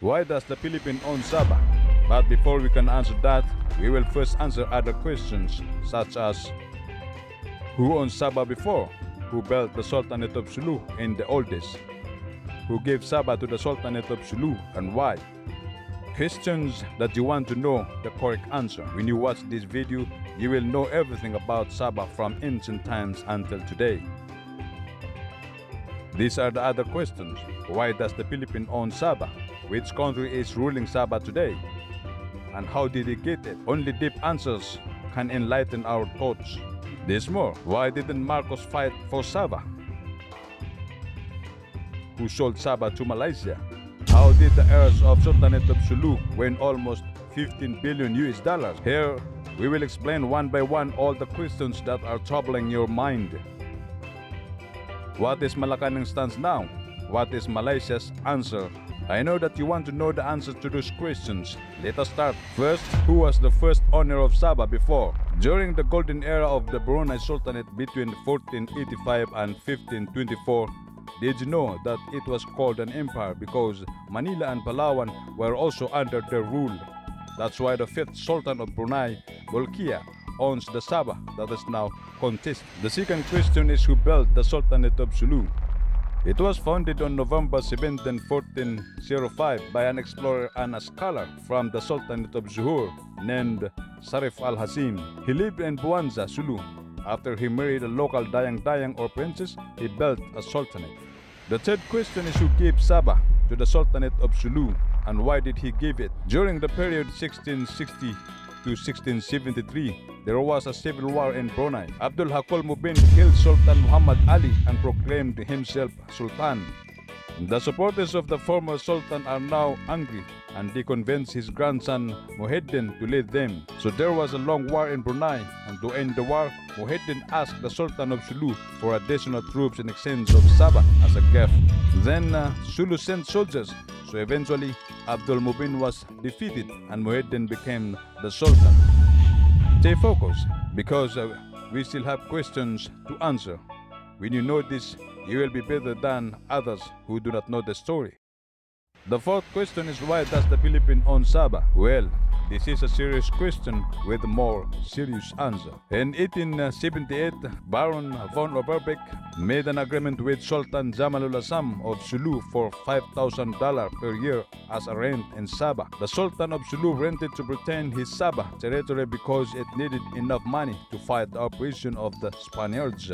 Why does the Philippines own Sabah? But before we can answer that, we will first answer other questions such as who owned Sabah before? Who built the Sultanate of Sulu in the old days? Who gave Sabah to the Sultanate of Sulu and why? Questions that you want to know the correct answer. When you watch this video, you will know everything about Sabah from ancient times until today. These are the other questions. Why does the Philippines own Sabah? Which country is ruling Sabah today? And how did they get it? Only deep answers can enlighten our thoughts. There's more. Why didn't Marcos fight for Sabah? Who sold Sabah to Malaysia? How did the heirs of Sultanate of Sulu win almost 15 billion US dollars? Here, we will explain one by one all the questions that are troubling your mind. What is Malacanang stance now? What is Malaysia's answer? I know that you want to know the answers to those questions. Let us start. First, who was the first owner of Sabah before? During the golden era of the Brunei Sultanate between 1485 and 1524, did you know that it was called an empire because Manila and Palawan were also under their rule? That's why the 5th Sultan of Brunei, Bolkiah, owns the Sabah that is now contested. The second question is who built the Sultanate of Sulu? It was founded on November 17, 1405 by an explorer and a scholar from the Sultanate of Johor named Sarif al-Hasim. He lived in Buanza, Sulu. After he married a local dayang-dayang or princess, he built a sultanate. The third question is who gave Sabah to the Sultanate of Sulu and why did he give it? During the period 1660 to 1673, there was a civil war in Brunei. Abdul Hakul Mubin killed Sultan Muhammad Ali and proclaimed himself Sultan. The supporters of the former Sultan are now angry and they convinced his grandson Muhyiddin to lead them. So there was a long war in Brunei, and to end the war, Muhyiddin asked the Sultan of Sulu for additional troops in exchange of Sabah as a gift. Then Sulu sent soldiers, so eventually Abdul Mubin was defeated and Muhyiddin became the Sultan. Stay focused because we still have questions to answer. When you know this, you will be better than others who do not know the story. The fourth question is why does the Philippines own Sabah? Well, this is a serious question with a more serious answer. In 1878, Baron von Oberbeck made an agreement with Sultan Jamalul Assam of Sulu for $5,000 per year as a rent in Sabah. The Sultan of Sulu rented to Britain his Sabah territory because it needed enough money to fight the operation of the Spaniards.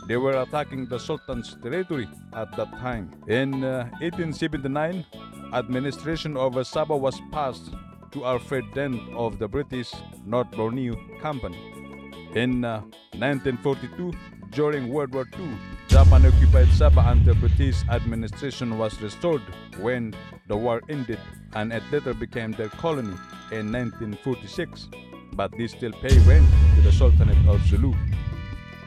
They were attacking the Sultan's territory at that time. In 1879, administration over Sabah was passed to Alfred Dent of the British North Borneo Company. In 1942, during World War II, Japan occupied Sabah until British administration was restored when the war ended and it later became their colony in 1946. But they still pay rent to the Sultanate of Sulu.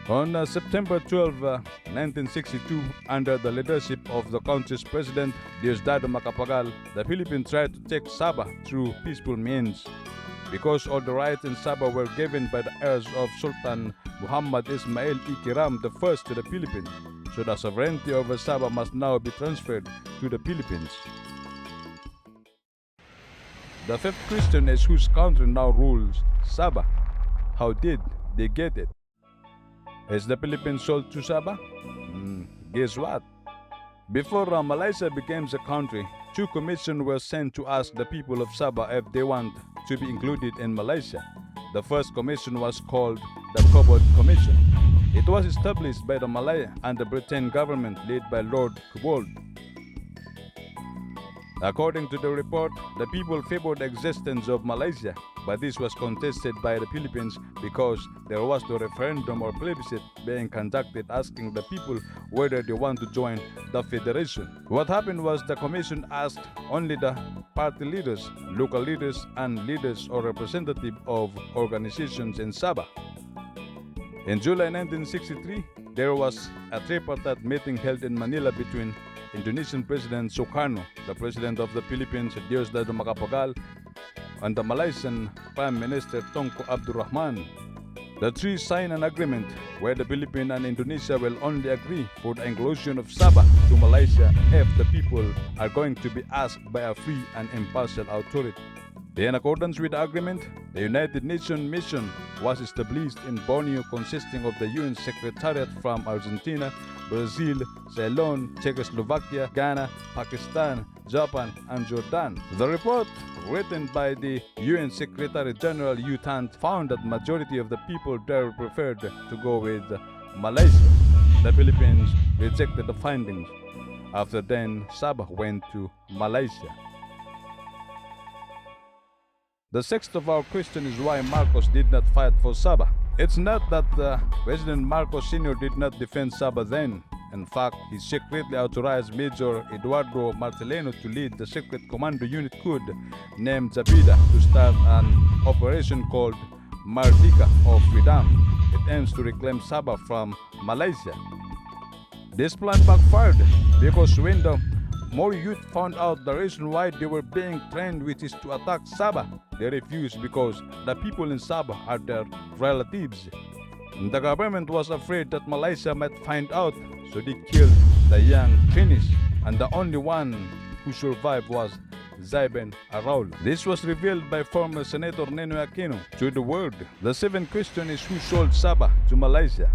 On September 12, 1962, under the leadership of the country's president, Diosdado Macapagal, the Philippines tried to take Sabah through peaceful means. Because all the rights in Sabah were given by the heirs of Sultan Muhammad Ismail Ikiram I to the Philippines, so the sovereignty over Sabah must now be transferred to the Philippines. The fifth question is whose country now rules Sabah? How did they get it? Is the Philippines sold to Sabah? Guess what? Before Malaysia became a country, 2 commissions were sent to ask the people of Sabah if they want to be included in Malaysia. The first commission was called the Cobod Commission. It was established by the Malay and the Britain government led by Lord Cobbold. According to the report, the people favored the existence of Malaysia, but this was contested by the Philippines because there was no referendum or plebiscite being conducted asking the people whether they want to join the federation. What happened was the commission asked only the party leaders, local leaders, and leaders or representatives of organizations in Sabah. In July 1963, there was a tripartite meeting held in Manila between Indonesian President Sukarno, the President of the Philippines Diosdado Macapagal, and the Malaysian Prime Minister Tunku Abdul Rahman. The three signed an agreement where the Philippines and Indonesia will only agree for the inclusion of Sabah to Malaysia if the people are going to be asked by a free and impartial authority. In accordance with the agreement, the United Nations mission was established in Borneo consisting of the UN Secretariat from Argentina, Brazil, Ceylon, Czechoslovakia, Ghana, Pakistan, Japan, and Jordan. The report, written by the UN Secretary General U Thant, found that majority of the people there preferred to go with Malaysia. The Philippines rejected the findings. After then, Sabah went to Malaysia. The sixth of our question is why Marcos did not fight for Sabah. It's not that President Marcos Sr. did not defend Sabah then. In fact, he secretly authorized Major Eduardo Marteleno to lead the secret commando unit CUD named Zabida to start an operation called Mardika of Freedom. It aims to reclaim Sabah from Malaysia. This plan backfired because when the more youth found out the reason why they were being trained, which is to attack Sabah, they refused because the people in Sabah are their relatives. The government was afraid that Malaysia might find out, so they killed the young trainees, and the only one who survived was Zaiben Araul. This was revealed by former Senator Ninoy Aquino to the world. The seventh question is who sold Sabah to Malaysia?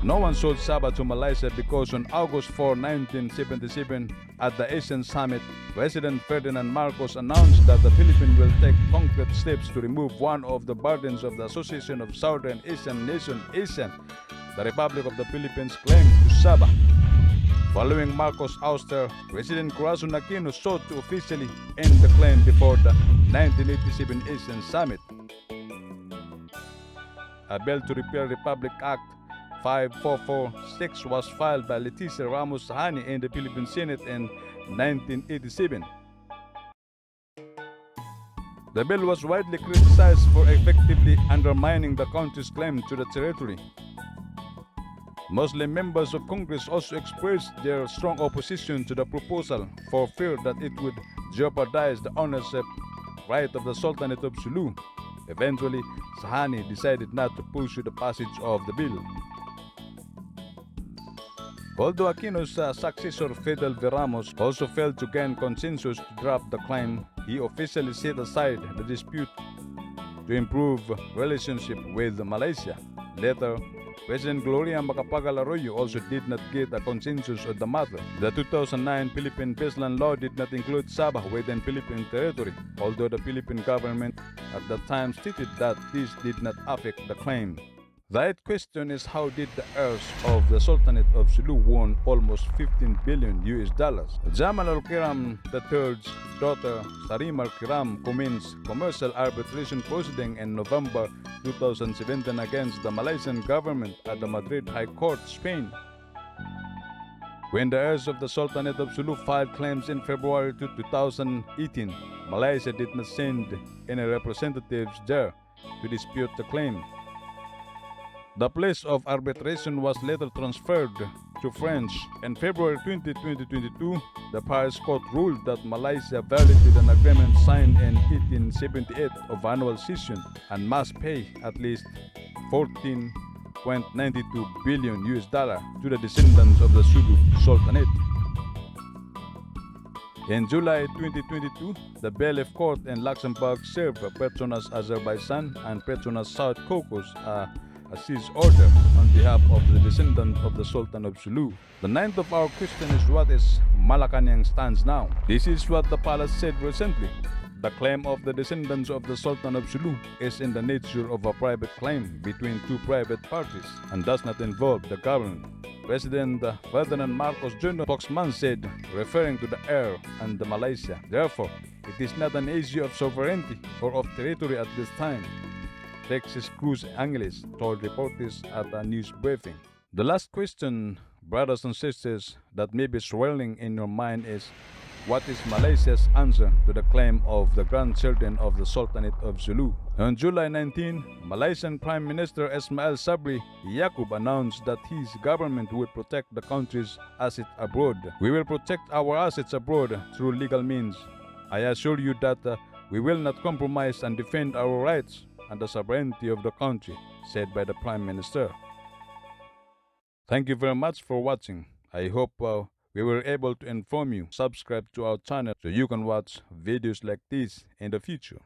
No one sold Sabah to Malaysia because on August 4, 1977, at the Asian Summit, President Ferdinand Marcos announced that the Philippines will take concrete steps to remove one of the burdens of the Association of Southern Asian Nations, ASEAN, the Republic of the Philippines' claim to Sabah. Following Marcos' ouster, President Corazon Aquino sought to officially end the claim before the 1987 Asian Summit. A bill to repeal Republic Act 5446 was filed by Leticia Ramos Sahani in the Philippine Senate in 1987. The bill was widely criticized for effectively undermining the country's claim to the territory. Muslim members of Congress also expressed their strong opposition to the proposal for fear that it would jeopardize the ownership right of the Sultanate of Sulu. Eventually, Sahani decided not to pursue the passage of the bill. Although Aquino's successor Fidel V. Ramos also failed to gain consensus to drop the claim, he officially set aside the dispute to improve relationship with Malaysia. Later, President Gloria Macapagal Arroyo also did not get a consensus on the matter. The 2009 Philippine baseline law did not include Sabah within Philippine territory, although the Philippine government at that time stated that this did not affect the claim. The eighth question is how did the heirs of the Sultanate of Sulu won almost $15 billion? Jamal al-Kiram III's daughter Sarima al-Kiram commenced commercial arbitration proceeding in November 2017 against the Malaysian government at the Madrid High Court, Spain. When the heirs of the Sultanate of Sulu filed claims in February 2018, Malaysia did not send any representatives there to dispute the claim. The place of arbitration was later transferred to France. In February 2022, the Paris Court ruled that Malaysia violated an agreement signed in 1878 of annual cession and must pay at least $14.92 billion to the descendants of the Sulu Sultanate. In July 2022, the Bailiff Court in Luxembourg served Petronas Azerbaijan and Petronas South Caucasus a cease order on behalf of the descendant of the Sultan of Sulu. The ninth of our question is what is Malacanang stands now. This is what the palace said recently. The claim of the descendants of the Sultan of Sulu is in the nature of a private claim between two private parties and does not involve the government. President Ferdinand Marcos Jr. spokesman said, referring to the heir and the Malaysia. Therefore, it is not an issue of sovereignty or of territory at this time. Texas Cruz Angeles told reporters at a news briefing. The last question, brothers and sisters, that may be swirling in your mind is, what is Malaysia's answer to the claim of the grandchildren of the Sultanate of Sulu? On July 19, Malaysian Prime Minister Ismail Sabri Yaakob announced that his government would protect the country's assets abroad. We will protect our assets abroad through legal means. I assure you that we will not compromise and defend our rights and the sovereignty of the country. said by the Prime Minister. Thank you very much for watching. I hope we were able to inform you. Subscribe to our channel so you can watch videos like this in the future.